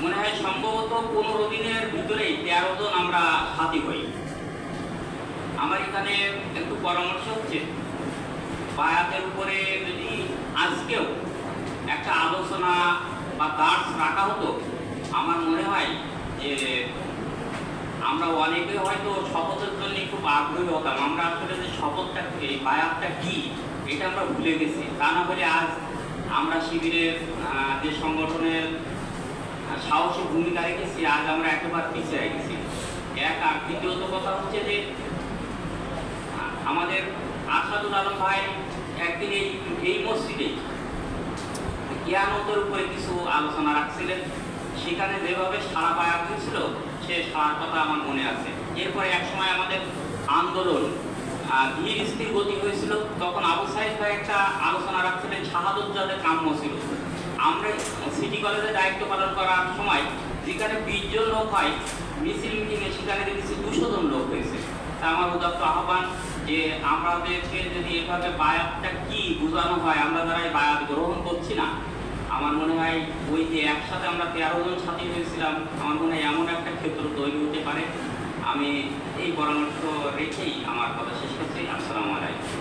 মনে হয় সম্ভবত 15 দিনের ভিতরেই 13 জন আমরা সাথী হই। আমার এখানে একটু পরামর্শ হচ্ছে, বায়াতের উপরে যদি আজকেও একটা আলোচনা বা দাস রাখা হতো, আমার মনে হয় যে আমরা অনেকে হয়তো শপথের জন্য খুব আগ্রহী হতাম। আমরা আসলে যে শপথটা, এই বায়াতটা কি, এটা আমরা ভুলে গেছি। তা না হলে আজ আমরা শিবিরের যে সংগঠনের সাহসী ভূমিকা রেখেছি, আজ আমরা একেবারে পিছিয়ে গেছি। আর দ্বিতীয়ত কথা হচ্ছে যে আমাদের আসাদুল আলম ভাই একদিন এই মসজিদে কিয়ামতের উপরে কিছু আলোচনা রাখছিলেন। সেখানে যেভাবে সারা বায়াত হয়েছিল, সে সারার কথা আমার মনে আছে। এরপরে একসময় আমাদের আন্দোলন ধীর স্থির গতি হয়েছিল, তখন আবু সাইদ ভাই একটা আলোচনা রাখছিলেন, শাহাদত যাদের কাম্য ছিল। আমরা সিটি কলেজে দায়িত্ব পালন করার সময় যেখানে 20 জন লোক হয় মিছিল মিটিংয়ে, সেখানে দেখেছি 200 জন লোক হয়েছে। তা আমার উদাত্ত আহ্বান যে আমাদেরকে যদি এভাবে বায়াতটা কি বোঝানো হয়, আমরা যারা এই বায়াত গ্রহণ করছি না, আমার মনে হয় ওই যে একসাথে আমরা 13 জন সাথী হয়েছিলাম, আমার মনে হয় এমন একটা ক্ষেত্র তৈরি হতে পারে। আমি এই পরামর্শ রেখেই আমার কথা শেষ করছি। আসসালামু আলাইকুম।